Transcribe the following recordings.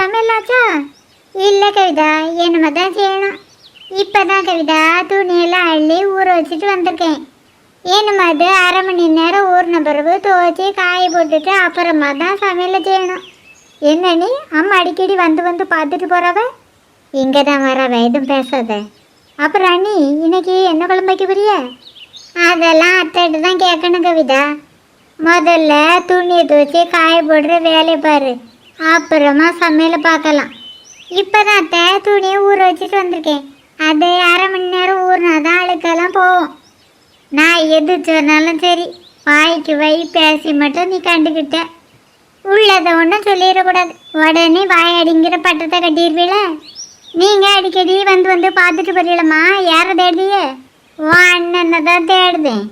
சமையலாச்சா? இல்லை கவிதா, என்னமே தான் செய்யணும். இப்போ தான் கவிதா துணியெல்லாம் அள்ளி ஊற வச்சுட்டு வந்திருக்கேன். என்னமா அது 1/2 மணி நேரம் ஊறின பிறகு துவைச்சி காய போட்டுட்டு அப்புறமா தான் சமையலை செய்யணும். என்ன நீ அம்மா அடிக்கடி வந்து பார்த்துட்டு போகிறவ? இங்கே தான் வரவ, எதுவும் பேசாத. அப்புறம் அண்ணி இன்னைக்கு என்ன குழம்பு வைக்க போறிய? அதெல்லாம் அத்தைட்டு தான் கேட்கணும் கவிதா. முதல்ல துணியை துவைச்சி காய போடுற வேலையை பாரு, அப்புறமா சமையலை பார்க்கலாம். இப்போ தான் அத்தை துணியை ஊற வச்சுட்டு வந்திருக்கேன். அது 1/2 மணி நேரம் ஊறினாதான் அழுக்கெல்லாம் போகும். நான் எது சொன்னாலும் சரி, வாய்க்கு வை பேசி மட்டும் நீ கண்டுக்கிட்ட. உள்ளதை ஒன்றும் சொல்லிடக்கூடாது, உடனே வாய் அடிங்கிற பட்டத்தை கட்டிடுவீல. நீங்கள் அடிக்கடி வந்து பார்த்துட்டு போறீங்களம்மா. யாரை தேடுதியே? உன் அண்ணனை தான் தேடுதேன்.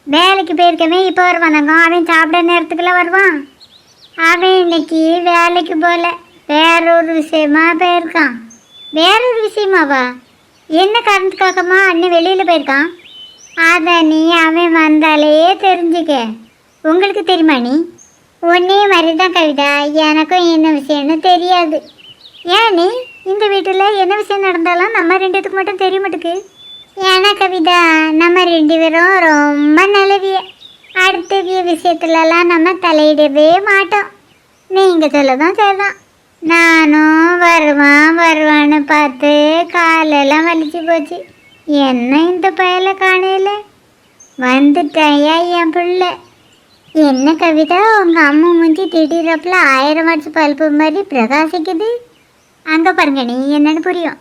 வேலைக்கு போயிருக்கவே இப்போ வருவானாங்க. அவன் சாப்பிட நேரத்துக்குலாம் வருவான். அவன் இன்னைக்கு வேலைக்கு போகல, வேறொரு விஷயமா போயிருக்கான். வேறொரு விஷயமாவா? என்ன காரணத்துக்காகமா அண்ணன் வெளியில் போயிருக்கான்? அதை நீ அவன் வந்தாலே தெரிஞ்சுக்க. உங்களுக்கு தெரியுமா? நீ ஒன்னே மாதிரி தான் கவிதா, எனக்கும் என்ன விஷயம்னு தெரியாது. ஏன் நீ இந்த வீட்டில் என்ன விஷயம் நடந்தாலும் நம்ம 2 பேத்துக்கு மட்டும் தெரிய மாட்டுக்கு. ஏன்னா கவிதா, நம்ம 2 பேரும் ரொம்ப நல்லவிய. அடுத்த விஷயத்துலலாம் நம்ம தலையிடவே மாட்டோம். நீங்கள் சொல்லதான் சரிதான். நானும் வருவான்னு பார்த்து காலெல்லாம் வலிச்சு போச்சு. என்ன இந்த பயலை காணையில் வந்துட்டாயா என் பிள்ளை? என்ன கவிதா, உங்கள் அம்மா மூஞ்சி திடீரப்பில் 1000 வாட்ஸ் பல்பு மாதிரி பிரகாசிக்குது. அங்கே பாருங்க, நீ என்னன்னு புரியும்.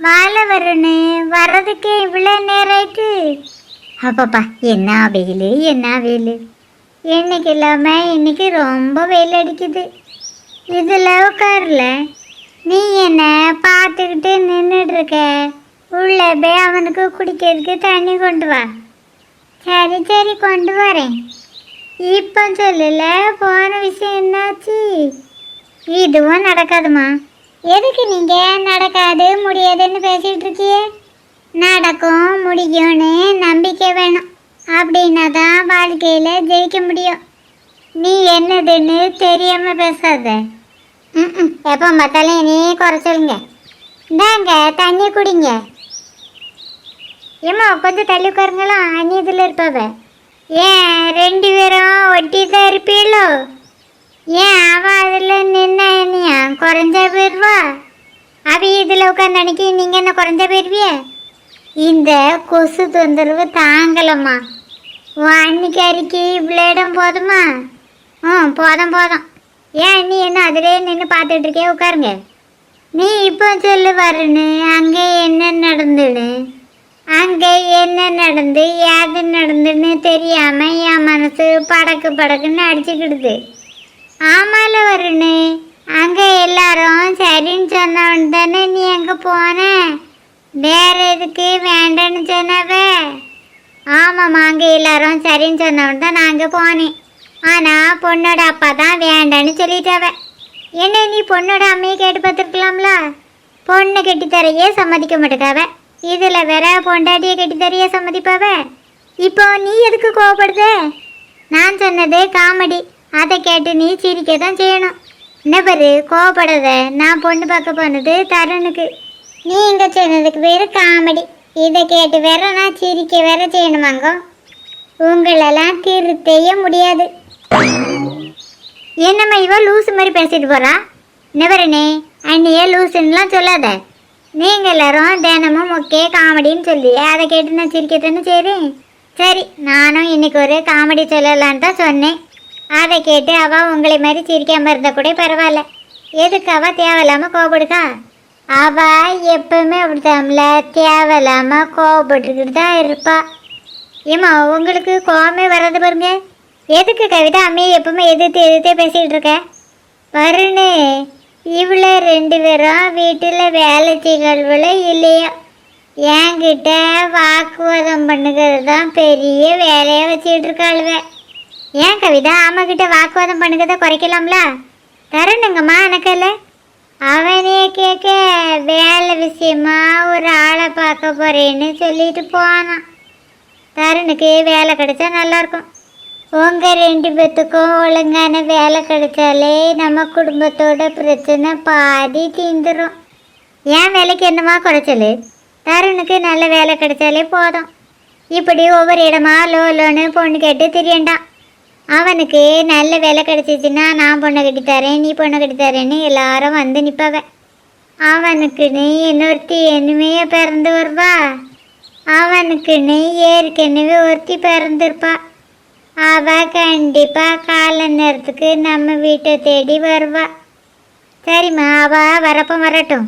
வாழை வருன்னு வர்றதுக்கு இவ்வளோ நேரம் ஆயிட்டு. அப்பப்பா, என்ன வெயில், என்ன வெயில்! இன்னைக்கு இல்லாமல் இன்னைக்கு ரொம்ப வெயில் அடிக்குது. இதில் உட்காரல, நீ என்ன பார்த்துக்கிட்டு நின்றுட்டுருக்க. உள்ளே போய் அவனுக்கு குடிக்கிறதுக்கு தண்ணி கொண்டு வா. சரி கொண்டு வரேன். இப்போ சொல்லல, போன விஷயம் என்னாச்சு? இதுவும் நடக்காதுமா. எதுக்கு நீங்கள் நடக்காது முடியாதுன்னு பேசிகிட்டு இருக்கியே? நடக்கும் முடியும்னு நம்பிக்கை வேணும். அப்படின்னா தான் வாழ்க்கையில் ஜெயிக்க முடியும். நீ என்னதுன்னு தெரியாமல் பேசாத. எப்போ பார்த்தாலும் நீ குறைச்சலுங்க. இந்தாங்க தண்ணி குடிங்க. ஏம்மா கொஞ்சம் தள்ளி உட்காருங்களா, அண்ணி இதில் இருப்பாவ. ஏன் 2 பேரும் ஒட்டி தான் இருப்பீளோ? ஏன் அவள் அதில் நின்ன என்னையா குறைஞ்சா போயிடுவா? அவ இதில் உட்காந்து அன்னைக்கு நீங்கள் என்ன குறைஞ்சா போயிடுவிய? இந்த கொசு தொந்தரவு தாங்கலம்மா. உன் அன்னிக்காரிக்கு இவ்வளோ இடம் போதுமா? போதும். ஏன் நீ என்ன அதிலே நின்று பார்த்துட்டு இருக்கே? உட்காருங்க. நீ இப்போ சொல்லு வருன்னு அங்கே என்ன நடந்துடு, அங்கே என்ன நடந்து ஏது நடந்துன்னு தெரியாமல் என் மனசு படக்குன்னு அடிச்சுக்கிடுது. ஆமால வருன்னு, அங்கே எல்லாரும் சரின்னு சொன்னவன் தானே நீ அங்கே போன. வேற எதுக்கு வேண்டான்னு சொன்னவ? ஆமாம்மா, அங்கே எல்லாரும் சரின்னு சொன்னவன் தான் நான் அங்கே போனேன். ஆனால் பொண்ணோட அப்பா தான் வேண்டான்னு சொல்லிட்டவ. என்ன நீ பொண்ணோட அம்மையை கேட்டு பார்த்துருக்கலாம்ல? பொண்ணு கெட்டித்தரையே சம்மதிக்க மாட்டேக்காவ. இதில் வேற பொண்டாட்டியை கெட்டித்தரையே சம்மதிப்பாவ. இப்போ நீ எதுக்கு கோவப்படுத? நான் சொன்னது காமெடி, அதை கேட்டு நீ சிரிக்க தான் செய்யணும். என்ன பாரு, கோவப்படாத. நான் பொண்ணு பார்க்க போனது தருணுக்கு. நீ இங்கே சொன்னதுக்கு பேர் காமெடி. இதை கேட்டு வேற நான் சிரிக்க வேற செய்யணுமாங்க? உங்களெல்லாம் திருத்தைய முடியாது. என்னம்மா இவ லூசு மாதிரி பேசிட்டு போறா? நெவரனே, அண்ணியே லூசுன்னெலாம் சொல்லாத. நீங்கள் எல்லாரும் தினமும் முக்கிய காமெடின்னு சொல்லி அதை கேட்டு நான் சிரிக்கத்தானே சரி, நானும் இன்னைக்கு ஒரு காமெடி சொல்லலான்னு தான் சொன்னேன். அதை கேட்டு அவள் உங்களை மாதிரி சிரிக்காமல் இருந்தால் கூட பரவாயில்ல. எதுக்கு அவள் தேவையில்லாமல் கோவப்படுக்கா? அவள் எப்பவுமே அப்படித்தாம்ல, தேவையில்லாமல் கோவப்பட்டுக்கிட்டு தான் இருப்பா. ஏம்மா உங்களுக்கு கோவமே வராது பாருங்க. எதுக்கு கவிதா அம்மையை எப்பவுமே எதிர்த்தே பேசிக்கிட்டு இருக்க? வருணு, இவ்வளோ 2 பேரும் வீட்டில் வேலை செய்கள்வுல இல்லையா? என்கிட்ட வாக்குவாதம் பண்ணுகிறது தான் பெரிய வேலையாக வச்சுக்கிட்டு இருக்காளுவ. ஏன் கவிதா, அம்மாக்கிட்ட வாக்குவாதம் பண்ணுறத குறைக்கலாம்ல? தரணுங்கம்மா எனக்கல்ல. அவனே கேட்க வேலை விஷயமா ஒரு ஆளை பார்க்க போகிறேன்னு சொல்லிட்டு போனான். தருணுக்கு வேலை கிடைச்சா நல்லாயிருக்கும். உங்கள் ரெண்டு பேத்துக்கும் ஒழுங்கான வேலை கிடைச்சாலே நம்ம குடும்பத்தோட பிரச்சனை பாதி தீந்துடும். ஏன் வேலைக்கு என்னமா குறைச்சல்? தருணுக்கு நல்ல வேலை கிடைச்சாலே போதும். இப்படி ஒவ்வொரு இடமா லோன்னு பொண்ணு கேட்டு திரியண்டான். அவனுக்கு நல்ல வேலை கிடைச்சிச்சுன்னா நான் பொண்ணை கட்டி தரேன், நீ பொண்ணை கட்டி தரேன்னு எல்லாரும் வந்து நிற்பவ. அவனுக்குன்னு இன்னொருத்தி என்னமையே பிறந்து வருவா. அவனுக்குன்னு ஏற்கனவே ஒருத்தி பிறந்திருப்பா. அவ கண்டிப்பாக கால நேரத்துக்கு நம்ம வீட்டை தேடி வருவா. சரிம்மா, அவள் வரப்போ வரட்டும்.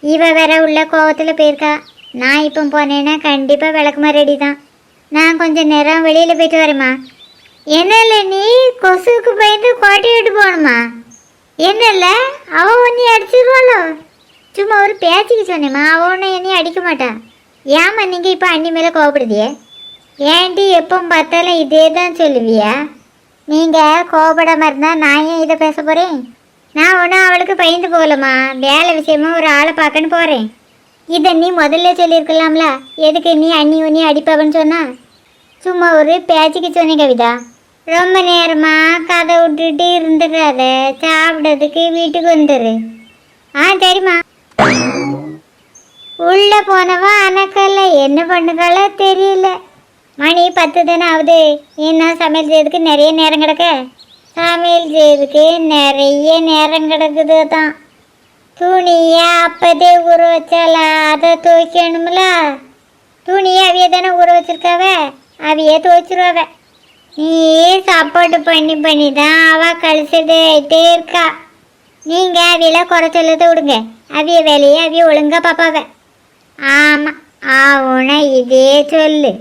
இவ வேற உள்ள கோவத்தில் போயிருக்கா. நான் இப்போ போனேன்னா கண்டிப்பாக விளக்குமா ரெடி தான். நான் கொஞ்சம் நேரம் வெளியில் போயிட்டு வரேம்மா. என்னல்ல நீ கொசுவுக்கு பயந்து கோட்டை விட்டு போகணுமா? என்னல்ல அவள் ஒன்றையும் அடிச்சிருவாளோ? சும்மா ஒரு பேச்சுக்கு சொன்னேம்மா, அவள் ஒன்றும் என்னையும் அடிக்க மாட்டான். ஏம்மா நீங்கள் இப்போ அண்ணி மேலே கோவப்படுதியே? ஏன்டி எப்போ பார்த்தாலும் இதே தான் சொல்லுவியா? நீங்கள் கோவப்படாமல் இருந்தால் நான் ஏன் இதை பேச போகிறேன்? நான் ஒன்றும் அவளுக்கு பயந்து போகலம்மா, வேலை விஷயமா ஒரு ஆளை பார்க்கன்னு போகிறேன். இதை நீ முதல்ல சொல்லியிருக்கலாம்ல, எதுக்கு நீ அண்ணி ஒன்னி அடிப்பாவன்னு சொன்னா? சும்மா ஒரு பேச்சுக்கு சொன்னேன் கவிதா. ரொம்ப நேரமாக கதை விட்டுட்டு இருந்துடாத, சாப்பிட்றதுக்கு வீட்டுக்கு வந்துடு. சரிம்மா. உள்ளே போனவா அனக்கல்ல என்ன பண்ணுங்களோ தெரியல. மணி 10 தானே ஆகுது. இன்னும் சமையல் செய்யறதுக்கு நிறைய நேரம் கிடக்க. சமையல் செய்யறதுக்கு நிறைய நேரம் கிடக்குது தான். துணியை அப்பதே ஊற வச்சால, அதை துவைக்கணும்ல. துணியை அவைய தானே ஊற வச்சிருக்காவ, அவையே துவைச்சிருவாவ. நீ சாப்பாடு பண்ணி தான் அவள் கழிச்சிட்டே இருக்கா. நீங்கள் அவையில குறைச்சலத்தை விடுங்க, அவைய வேலையை அவைய ஒழுங்காக பார்ப்பாவ. ஆமாம், ஆவுனா இதே சொல்லு.